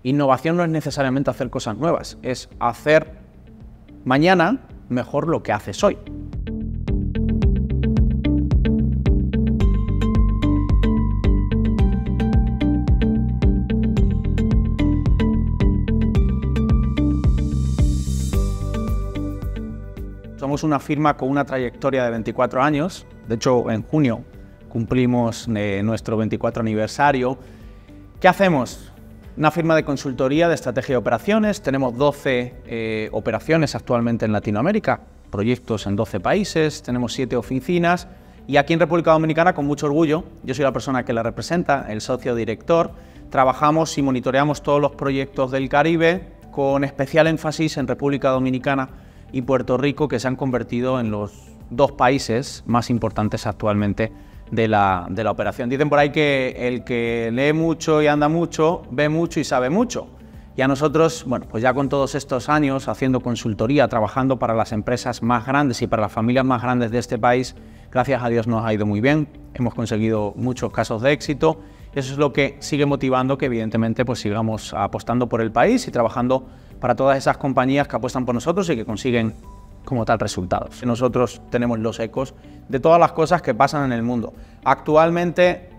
Innovación no es necesariamente hacer cosas nuevas, es hacer mañana mejor lo que haces hoy. Somos una firma con una trayectoria de 24 años, de hecho en junio cumplimos nuestro 24 aniversario. ¿Qué hacemos? Una firma de consultoría de estrategia y operaciones, tenemos 12 operaciones actualmente en Latinoamérica, proyectos en 12 países, tenemos 7 oficinas y aquí en República Dominicana, con mucho orgullo, yo soy la persona que la representa, el socio director, trabajamos y monitoreamos todos los proyectos del Caribe con especial énfasis en República Dominicana y Puerto Rico, que se han convertido en los 2 países más importantes actualmente de la operación. Dicen por ahí que el que lee mucho y anda mucho, ve mucho y sabe mucho. Y a nosotros, bueno, pues ya con todos estos años haciendo consultoría, trabajando para las empresas más grandes y para las familias más grandes de este país, gracias a Dios nos ha ido muy bien, hemos conseguido muchos casos de éxito. Eso es lo que sigue motivando que evidentemente pues sigamos apostando por el país y trabajando para todas esas compañías que apuestan por nosotros y que consiguen como tal resultados. Nosotros tenemos los ecos de todas las cosas que pasan en el mundo. Actualmente,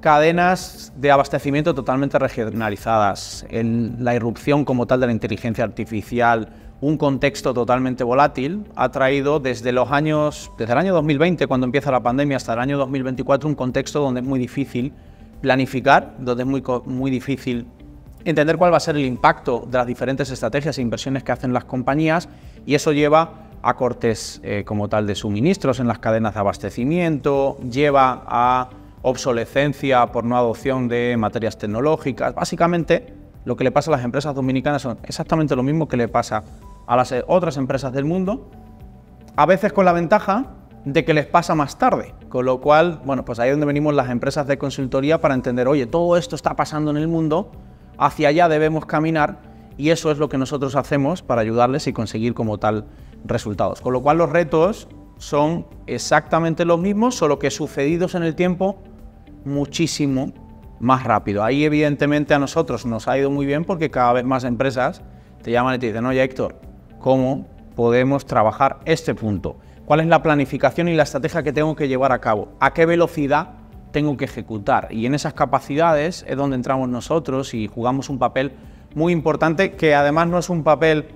cadenas de abastecimiento totalmente regionalizadas, la irrupción como tal de la inteligencia artificial, un contexto totalmente volátil, ha traído desde el año 2020, cuando empieza la pandemia, hasta el año 2024, un contexto donde es muy difícil planificar, donde es muy difícil entender cuál va a ser el impacto de las diferentes estrategias e inversiones que hacen las compañías, y eso lleva a cortes como tal de suministros en las cadenas de abastecimiento, lleva a obsolescencia por no adopción de materias tecnológicas. Básicamente, lo que le pasa a las empresas dominicanas son exactamente lo mismo que le pasa a las otras empresas del mundo, a veces con la ventaja de que les pasa más tarde, con lo cual, bueno, pues ahí es donde venimos las empresas de consultoría para entender, oye, todo esto está pasando en el mundo, hacia allá debemos caminar, y eso es lo que nosotros hacemos para ayudarles y conseguir como tal resultados. Con lo cual los retos son exactamente los mismos, solo que sucedidos en el tiempo muchísimo más rápido. Ahí evidentemente a nosotros nos ha ido muy bien porque cada vez más empresas te llaman y te dicen, oye Héctor, ¿cómo podemos trabajar este punto? ¿Cuál es la planificación y la estrategia que tengo que llevar a cabo? ¿A qué velocidad tengo que ejecutar? Y en esas capacidades es donde entramos nosotros y jugamos un papel muy importante, que además no es un papel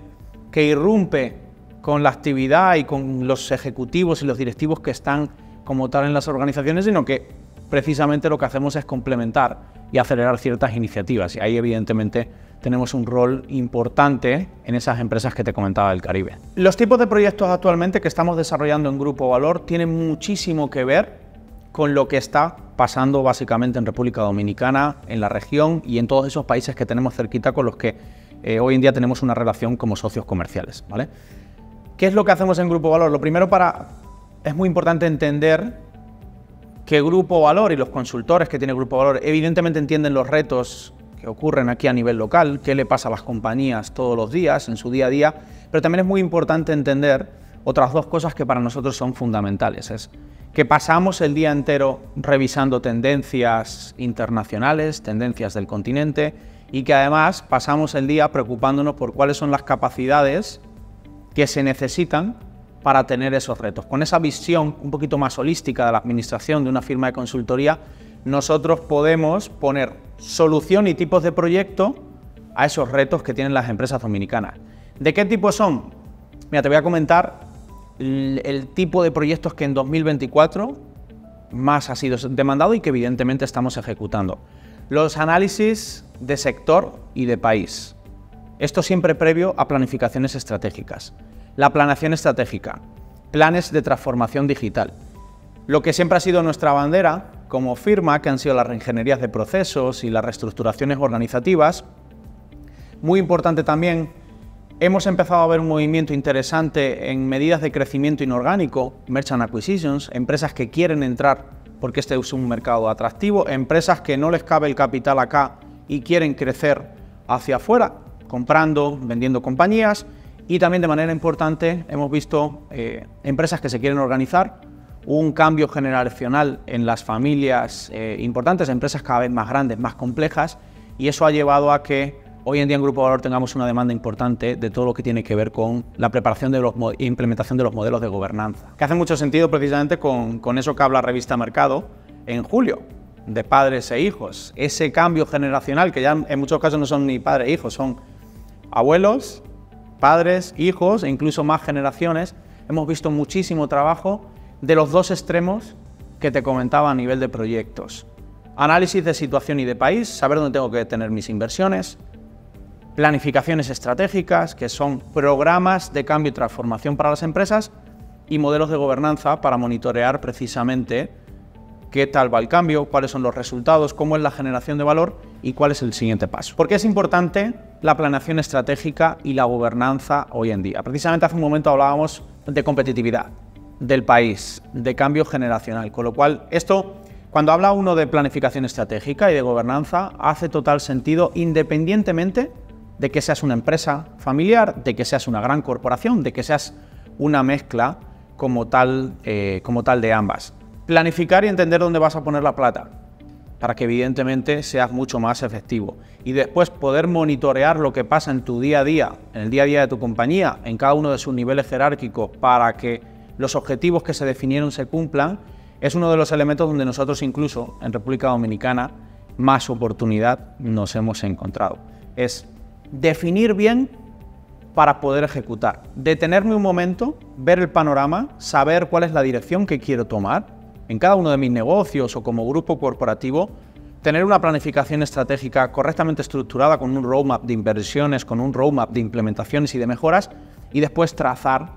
que irrumpe con la actividad y con los ejecutivos y los directivos que están como tal en las organizaciones, sino que precisamente lo que hacemos es complementar y acelerar ciertas iniciativas. Y ahí evidentemente tenemos un rol importante en esas empresas que te comentaba del Caribe. Los tipos de proyectos actualmente que estamos desarrollando en Grupo Valor tienen muchísimo que ver con lo que está pasando básicamente en República Dominicana, en la región y en todos esos países que tenemos cerquita con los que hoy en día tenemos una relación como socios comerciales, ¿vale? ¿Qué es lo que hacemos en Grupo Valor? Lo primero, es muy importante entender que Grupo Valor y los consultores que tiene Grupo Valor evidentemente entienden los retos que ocurren aquí a nivel local, qué le pasa a las compañías todos los días, en su día a día, pero también es muy importante entender otras 2 cosas que para nosotros son fundamentales. Es que pasamos el día entero revisando tendencias internacionales, tendencias del continente, y que además pasamos el día preocupándonos por cuáles son las capacidades que se necesitan para tener esos retos. Con esa visión un poquito más holística de la administración de una firma de consultoría, nosotros podemos poner solución y tipos de proyecto a esos retos que tienen las empresas dominicanas. ¿De qué tipo son? Mira, te voy a comentar el tipo de proyectos que en 2024 más ha sido demandado y que evidentemente estamos ejecutando. Los análisis de sector y de país. Esto siempre previo a planificaciones estratégicas. La planeación estratégica, planes de transformación digital. Lo que siempre ha sido nuestra bandera como firma, que han sido las reingenierías de procesos y las reestructuraciones organizativas. Muy importante también, hemos empezado a ver un movimiento interesante en medidas de crecimiento inorgánico, Merchant Acquisitions, empresas que quieren entrar porque este es un mercado atractivo, empresas que no les cabe el capital acá y quieren crecer hacia afuera, comprando, vendiendo compañías. Y también de manera importante hemos visto empresas que se quieren organizar, un cambio generacional en las familias importantes, empresas cada vez más grandes, más complejas, y eso ha llevado a que hoy en día en Grupo Valor tengamos una demanda importante de todo lo que tiene que ver con la preparación e implementación de los modelos de gobernanza, que hace mucho sentido precisamente con eso que habla Revista Mercado en julio, de padres e hijos. Ese cambio generacional, que ya en muchos casos no son ni padres e hijos, son abuelos, padres, hijos e incluso más generaciones. Hemos visto muchísimo trabajo de los dos extremos que te comentaba a nivel de proyectos. Análisis de situación y de país, saber dónde tengo que tener mis inversiones, planificaciones estratégicas, que son programas de cambio y transformación para las empresas, y modelos de gobernanza para monitorear precisamente qué tal va el cambio, cuáles son los resultados, cómo es la generación de valor y cuál es el siguiente paso. ¿Por qué es importante la planeación estratégica y la gobernanza hoy en día? Precisamente hace un momento hablábamos de competitividad del país, de cambio generacional, con lo cual esto, cuando habla uno de planificación estratégica y de gobernanza, hace total sentido independientemente de que seas una empresa familiar, de que seas una gran corporación, de que seas una mezcla como tal de ambas. Planificar y entender dónde vas a poner la plata, para que evidentemente seas mucho más efectivo. Y después poder monitorear lo que pasa en tu día a día, en el día a día de tu compañía, en cada uno de sus niveles jerárquicos, para que los objetivos que se definieron se cumplan, es uno de los elementos donde nosotros incluso en República Dominicana más oportunidad nos hemos encontrado. Es definir bien para poder ejecutar, detenerme un momento, ver el panorama, saber cuál es la dirección que quiero tomar en cada uno de mis negocios o como grupo corporativo, tener una planificación estratégica correctamente estructurada con un roadmap de inversiones, con un roadmap de implementaciones y de mejoras, y después trazar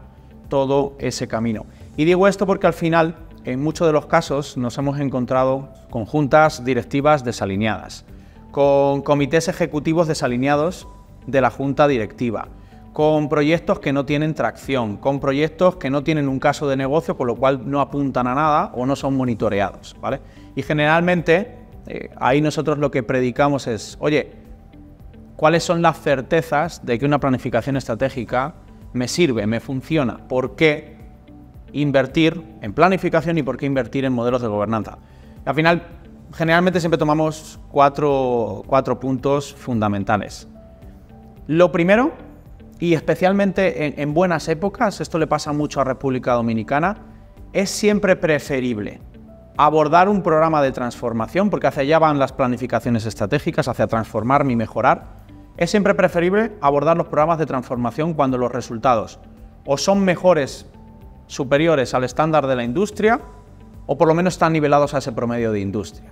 todo ese camino. Y digo esto porque al final, en muchos de los casos, nos hemos encontrado con juntas directivas desalineadas, con comités ejecutivos desalineados de la junta directiva, con proyectos que no tienen tracción, con proyectos que no tienen un caso de negocio, por lo cual no apuntan a nada o no son monitoreados, ¿vale? Y generalmente, ahí nosotros lo que predicamos es, oye, ¿cuáles son las certezas de que una planificación estratégica me sirve, me funciona? ¿Por qué invertir en planificación y por qué invertir en modelos de gobernanza? Al final, generalmente siempre tomamos cuatro puntos fundamentales. Lo primero, y especialmente en buenas épocas, esto le pasa mucho a República Dominicana, es siempre preferible abordar un programa de transformación, porque hacia allá van las planificaciones estratégicas, hacia transformar y mejorar. Es siempre preferible abordar los programas de transformación cuando los resultados o son mejores, superiores al estándar de la industria, o por lo menos están nivelados a ese promedio de industria.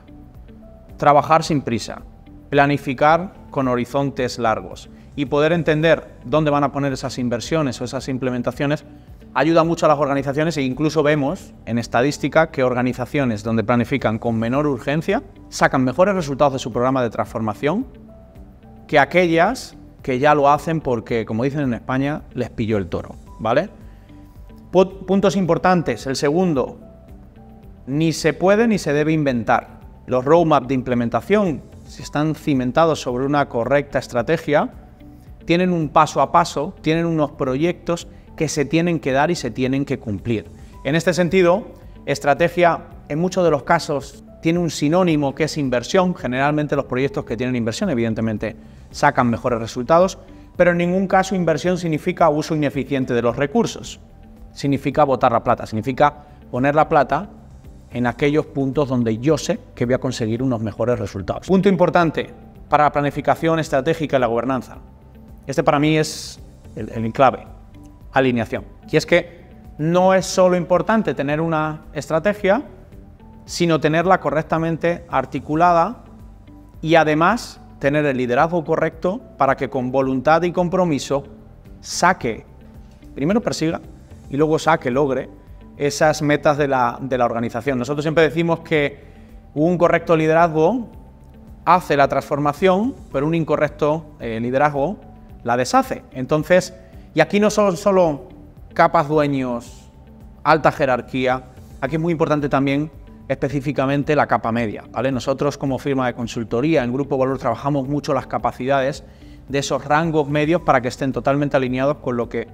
Trabajar sin prisa, planificar con horizontes largos y poder entender dónde van a poner esas inversiones o esas implementaciones ayuda mucho a las organizaciones, e incluso vemos en estadística que organizaciones donde planifican con menor urgencia sacan mejores resultados de su programa de transformación que aquellas que ya lo hacen porque, como dicen en España, les pilló el toro, ¿vale? Puntos importantes. El segundo, ni se puede ni se debe inventar. Los roadmaps de implementación, si están cimentados sobre una correcta estrategia, tienen un paso a paso, tienen unos proyectos que se tienen que dar y se tienen que cumplir. En este sentido, estrategia en muchos de los casos tiene un sinónimo que es inversión. Generalmente los proyectos que tienen inversión evidentemente sacan mejores resultados, pero en ningún caso inversión significa uso ineficiente de los recursos. Significa botar la plata, significa poner la plata en aquellos puntos donde yo sé que voy a conseguir unos mejores resultados. Punto importante para la planificación estratégica y la gobernanza. Este para mí es el clave, alineación. Y es que no es solo importante tener una estrategia, sino tenerla correctamente articulada y además tener el liderazgo correcto para que con voluntad y compromiso primero persiga y luego logre esas metas de la organización. Nosotros siempre decimos que un correcto liderazgo hace la transformación, pero un incorrecto liderazgo la deshace. Entonces, y aquí no son solo capas dueños, alta jerarquía, aquí es muy importante también específicamente la capa media, ¿vale? Nosotros como firma de consultoría en Grupo Valor trabajamos mucho las capacidades de esos rangos medios para que estén totalmente alineados con lo que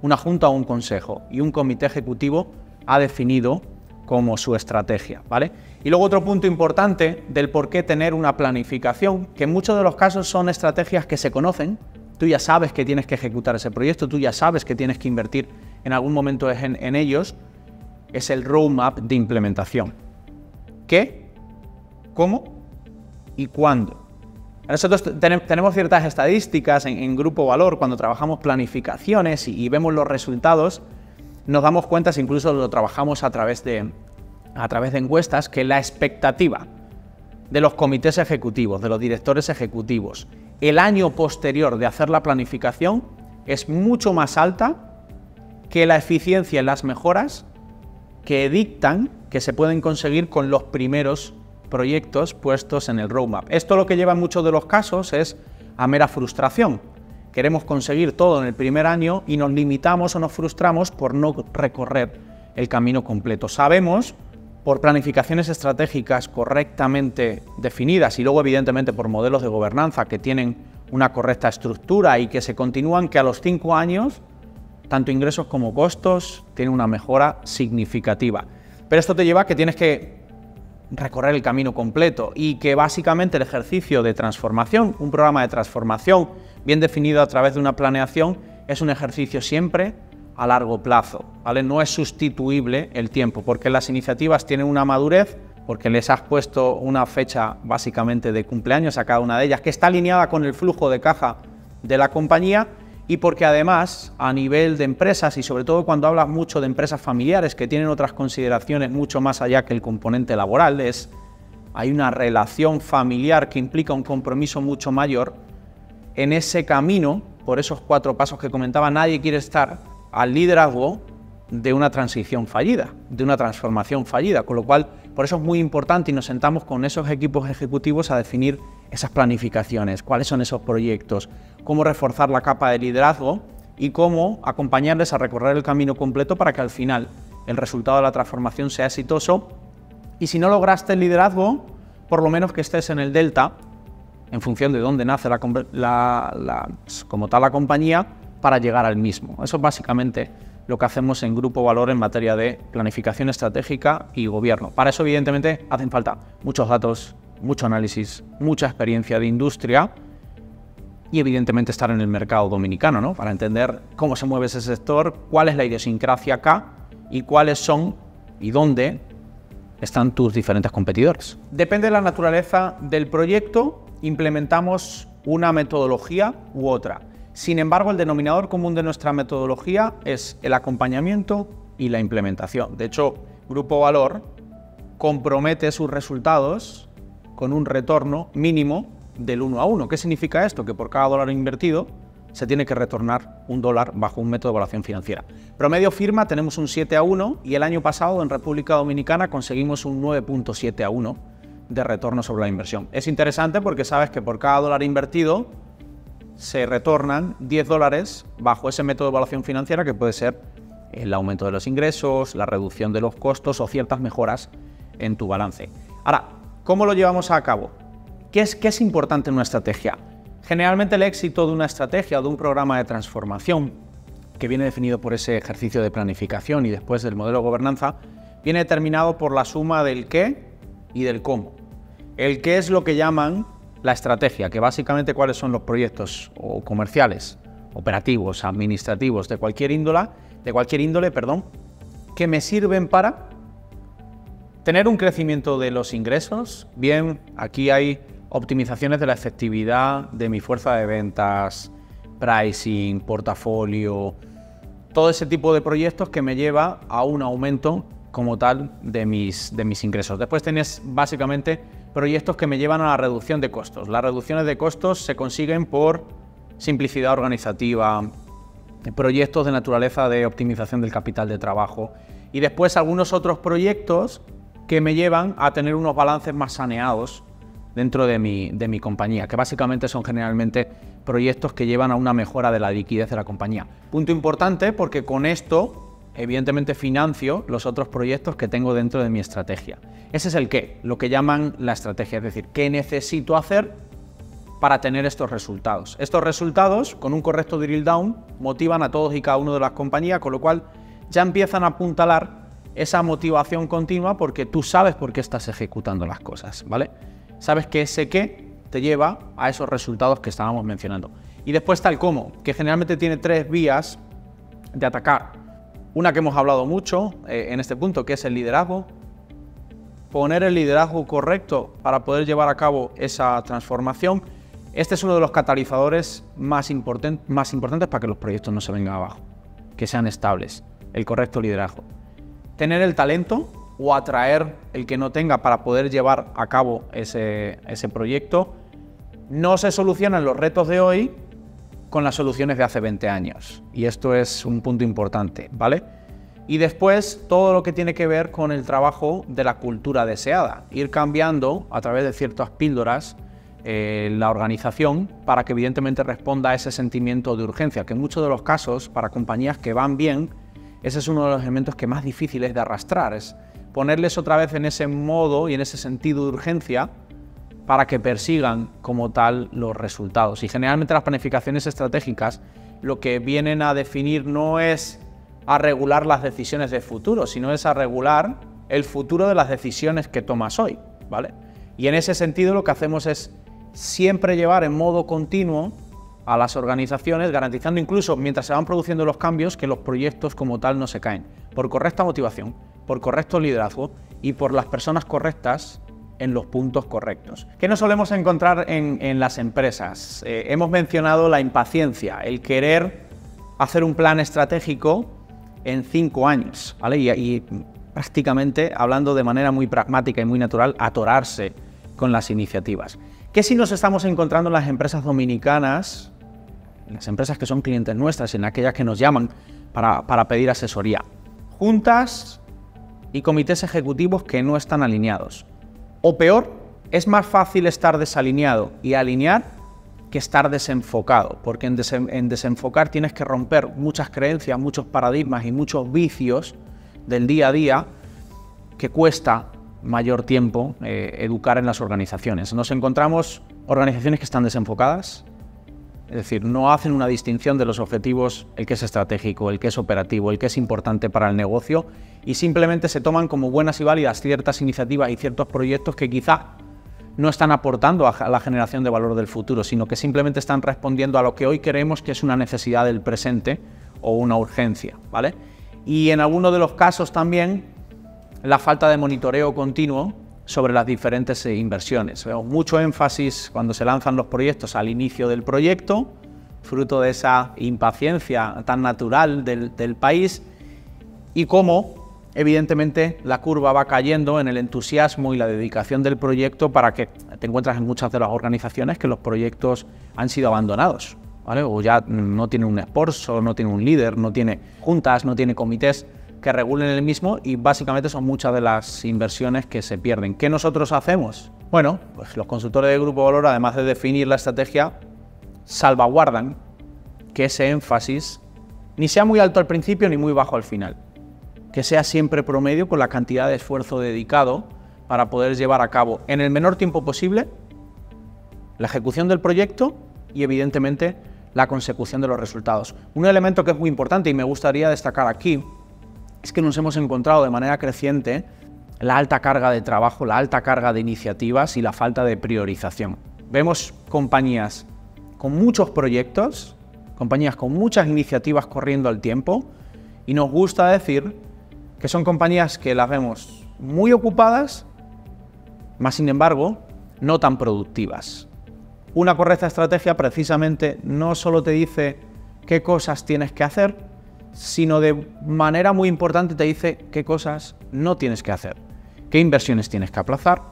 una junta o un consejo y un comité ejecutivo ha definido como su estrategia, ¿vale? Y luego otro punto importante del por qué tener una planificación, que en muchos de los casos son estrategias que se conocen, tú ya sabes que tienes que ejecutar ese proyecto, tú ya sabes que tienes que invertir en algún momento en ellos, es el roadmap de implementación. ¿Qué? ¿Cómo? ¿Y cuándo? Nosotros tenemos ciertas estadísticas en Grupo Valor cuando trabajamos planificaciones y vemos los resultados, nos damos cuenta, si incluso lo trabajamos a través de encuestas, que la expectativa de los comités ejecutivos, de los directores ejecutivos, el año posterior de hacer la planificación es mucho más alta que la eficiencia en las mejoras que dictan que se pueden conseguir con los primeros proyectos puestos en el roadmap. Esto lo que lleva en muchos de los casos es a mera frustración. Queremos conseguir todo en el primer año y nos limitamos o nos frustramos por no recorrer el camino completo. Sabemos, por planificaciones estratégicas correctamente definidas y luego evidentemente por modelos de gobernanza que tienen una correcta estructura y que se continúan, que a los 5 años, tanto ingresos como costos tienen una mejora significativa. Pero esto te lleva a que tienes que recorrer el camino completo y que básicamente el ejercicio de transformación, un programa de transformación bien definido a través de una planeación, es un ejercicio siempre a largo plazo, ¿vale? No es sustituible el tiempo, porque las iniciativas tienen una madurez, porque les has puesto una fecha básicamente de cumpleaños a cada una de ellas, que está alineada con el flujo de caja de la compañía, y porque además a nivel de empresas, y sobre todo cuando hablas mucho de empresas familiares que tienen otras consideraciones mucho más allá que el componente laboral, hay una relación familiar que implica un compromiso mucho mayor. En ese camino, por esos 4 pasos que comentaba, nadie quiere estar al liderazgo de una transición fallida, de una transformación fallida, con lo cual por eso es muy importante y nos sentamos con esos equipos ejecutivos a definir esas planificaciones, cuáles son esos proyectos, cómo reforzar la capa de liderazgo y cómo acompañarles a recorrer el camino completo para que al final el resultado de la transformación sea exitoso, y si no lograste el liderazgo, por lo menos que estés en el delta, en función de dónde nace como tal la compañía, para llegar al mismo. Eso es básicamente lo que hacemos en Grupo Valor en materia de planificación estratégica y gobierno. Para eso, evidentemente, hacen falta muchos datos, mucho análisis, mucha experiencia de industria y, evidentemente, estar en el mercado dominicano, ¿no? Para entender cómo se mueve ese sector, cuál es la idiosincrasia acá y cuáles son y dónde están tus diferentes competidores. Depende de la naturaleza del proyecto, implementamos una metodología u otra. Sin embargo, el denominador común de nuestra metodología es el acompañamiento y la implementación. De hecho, Grupo Valor compromete sus resultados con un retorno mínimo del 1 a 1. ¿Qué significa esto? Que por cada dólar invertido se tiene que retornar $1 bajo un método de evaluación financiera. Promedio firma tenemos un 7 a 1 y el año pasado en República Dominicana conseguimos un 9.7 a 1 de retorno sobre la inversión. Es interesante porque sabes que por cada dólar invertido se retornan $10 bajo ese método de evaluación financiera, que puede ser el aumento de los ingresos, la reducción de los costos o ciertas mejoras en tu balance. Ahora, ¿cómo lo llevamos a cabo? ¿Qué es importante en una estrategia? Generalmente el éxito de una estrategia o de un programa de transformación, que viene definido por ese ejercicio de planificación y después del modelo de gobernanza, viene determinado por la suma del qué y del cómo. El qué es lo que llaman la estrategia, que básicamente cuáles son los proyectos o comerciales, operativos, administrativos, de cualquier índole, que me sirven para tener un crecimiento de los ingresos. Bien, aquí hay optimizaciones de la efectividad de mi fuerza de ventas, pricing, portafolio, todo ese tipo de proyectos que me lleva a un aumento como tal de mis ingresos. Después tienes básicamente proyectos que me llevan a la reducción de costos. Las reducciones de costos se consiguen por simplicidad organizativa, proyectos de naturaleza de optimización del capital de trabajo y después algunos otros proyectos que me llevan a tener unos balances más saneados dentro de mi compañía, que básicamente son generalmente proyectos que llevan a una mejora de la liquidez de la compañía. Punto importante porque con esto evidentemente financio los otros proyectos que tengo dentro de mi estrategia. Ese es el qué, lo que llaman la estrategia, es decir, qué necesito hacer para tener estos resultados. Estos resultados, con un correcto drill down, motivan a todos y cada uno de las compañías, con lo cual ya empiezan a apuntalar esa motivación continua porque tú sabes por qué estás ejecutando las cosas, ¿vale? Sabes que ese qué te lleva a esos resultados que estábamos mencionando. Y después está el cómo, que generalmente tiene 3 vías de atacar. Una que hemos hablado mucho en este punto, que es el liderazgo. Poner el liderazgo correcto para poder llevar a cabo esa transformación. Este es uno de los catalizadores más importantes para que los proyectos no se vengan abajo, que sean estables, el correcto liderazgo. Tener el talento o atraer el que no tenga para poder llevar a cabo ese proyecto. No se solucionan los retos de hoy con las soluciones de hace 20 años. Y esto es un punto importante, ¿vale? Y después todo lo que tiene que ver con el trabajo de la cultura deseada. Ir cambiando a través de ciertas píldoras la organización para que evidentemente responda a ese sentimiento de urgencia, que en muchos de los casos, para compañías que van bien, ese es uno de los elementos que más difícil es de arrastrar, es ponerles otra vez en ese modo y en ese sentido de urgencia para que persigan como tal los resultados. Y generalmente las planificaciones estratégicas lo que vienen a definir no es a regular las decisiones de futuro, sino es a regular el futuro de las decisiones que tomas hoy, ¿vale? Y en ese sentido lo que hacemos es siempre llevar en modo continuo a las organizaciones, garantizando incluso mientras se van produciendo los cambios que los proyectos como tal no se caen, por correcta motivación, por correcto liderazgo y por las personas correctas en los puntos correctos. ¿Qué nos solemos encontrar en las empresas? Hemos mencionado la impaciencia, el querer hacer un plan estratégico en 5 años, ¿vale? Y prácticamente, hablando de manera muy pragmática y muy natural, atorarse con las iniciativas. ¿Qué sí nos estamos encontrando en las empresas dominicanas, en las empresas que son clientes nuestras, en aquellas que nos llaman para pedir asesoría? Juntas y comités ejecutivos que no están alineados. O peor, es más fácil estar desalineado y alinear que estar desenfocado, porque en desenfocar tienes que romper muchas creencias, muchos paradigmas y muchos vicios del día a día que cuesta mayor tiempo educar en las organizaciones. Nos encontramos organizaciones que están desenfocadas, es decir, no hacen una distinción de los objetivos, el que es estratégico, el que es operativo, el que es importante para el negocio, y simplemente se toman como buenas y válidas ciertas iniciativas y ciertos proyectos que quizá no están aportando a la generación de valor del futuro, sino que simplemente están respondiendo a lo que hoy creemos que es una necesidad del presente o una urgencia, ¿vale? Y en algunos de los casos también la falta de monitoreo continuo sobre las diferentes inversiones. Vemos mucho énfasis cuando se lanzan los proyectos al inicio del proyecto, fruto de esa impaciencia tan natural del país, y cómo evidentemente la curva va cayendo en el entusiasmo y la dedicación del proyecto, para que te encuentras en muchas de las organizaciones que los proyectos han sido abandonados, ¿vale? O ya no tiene un sponsor, no tiene un líder, no tiene juntas, no tiene comités que regulen el mismo, y básicamente son muchas de las inversiones que se pierden. ¿Qué nosotros hacemos? Bueno, pues los consultores de Grupo Valor, además de definir la estrategia, salvaguardan que ese énfasis ni sea muy alto al principio ni muy bajo al final, que sea siempre promedio con la cantidad de esfuerzo dedicado para poder llevar a cabo en el menor tiempo posible la ejecución del proyecto y evidentemente la consecución de los resultados. Un elemento que es muy importante y me gustaría destacar aquí es que nos hemos encontrado de manera creciente la alta carga de trabajo, la alta carga de iniciativas y la falta de priorización. Vemos compañías con muchos proyectos, compañías con muchas iniciativas corriendo al tiempo, y nos gusta decir que son compañías que las vemos muy ocupadas, más sin embargo, no tan productivas. Una correcta estrategia precisamente no solo te dice qué cosas tienes que hacer, sino de manera muy importante te dice qué cosas no tienes que hacer, qué inversiones tienes que aplazar.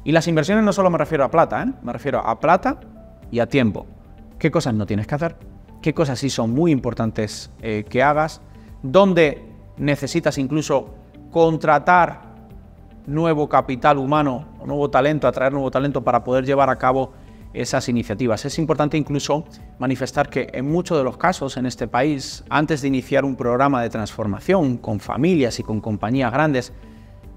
Y las inversiones no solo me refiero a plata, me refiero a plata y a tiempo. Qué cosas no tienes que hacer, qué cosas sí son muy importantes que hagas, dónde necesitas incluso contratar nuevo capital humano o nuevo talento, atraer nuevo talento para poder llevar a cabo esas iniciativas. Es importante incluso manifestar que en muchos de los casos en este país, antes de iniciar un programa de transformación con familias y con compañías grandes,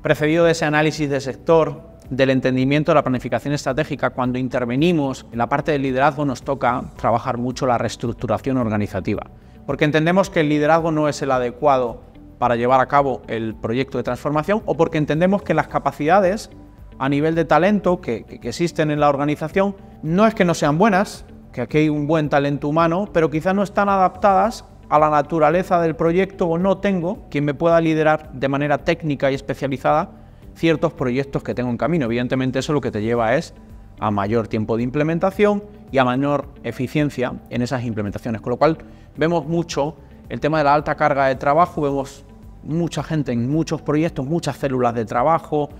precedido de ese análisis de sector, del entendimiento de la planificación estratégica, cuando intervenimos en la parte del liderazgo nos toca trabajar mucho la reestructuración organizativa, porque entendemos que el liderazgo no es el adecuado para llevar a cabo el proyecto de transformación o porque entendemos que las capacidades a nivel de talento que existen en la organización no es que no sean buenas, que aquí hay un buen talento humano, pero quizás no están adaptadas a la naturaleza del proyecto o no tengo quien me pueda liderar de manera técnica y especializada ciertos proyectos que tengo en camino. Evidentemente eso lo que te lleva es a mayor tiempo de implementación y a mayor eficiencia en esas implementaciones, con lo cual vemos mucho el tema de la alta carga de trabajo, vemos mucha gente en muchos proyectos, muchas células de trabajo,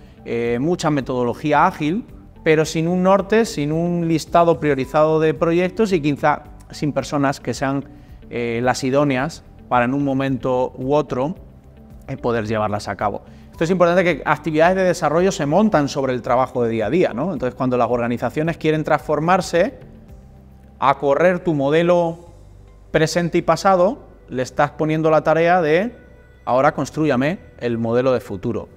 mucha metodología ágil, pero sin un norte, sin un listado priorizado de proyectos y quizá sin personas que sean las idóneas para en un momento u otro poder llevarlas a cabo. Esto es importante, que actividades de desarrollo se montan sobre el trabajo de día a día, ¿no? Entonces, cuando las organizaciones quieren transformarse, a correr tu modelo presente y pasado, le estás poniendo la tarea de ahora constrúyame el modelo de futuro.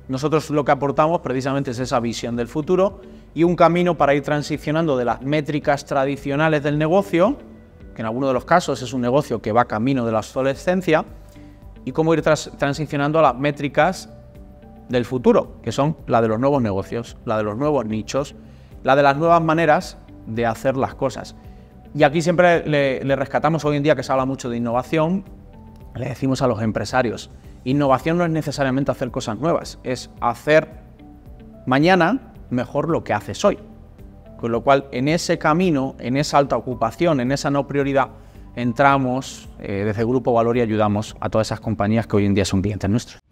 Nosotros lo que aportamos precisamente es esa visión del futuro y un camino para ir transicionando de las métricas tradicionales del negocio, que en algunos de los casos es un negocio que va camino de la obsolescencia, y cómo ir transicionando a las métricas del futuro, que son la de los nuevos negocios, la de los nuevos nichos, la de las nuevas maneras de hacer las cosas. Y aquí siempre le rescatamos, hoy en día que se habla mucho de innovación, le decimos a los empresarios, innovación no es necesariamente hacer cosas nuevas, es hacer mañana mejor lo que haces hoy. Con lo cual, en ese camino, en esa alta ocupación, en esa no prioridad, entramos desde el Grupo Valor y ayudamos a todas esas compañías que hoy en día son clientes nuestros.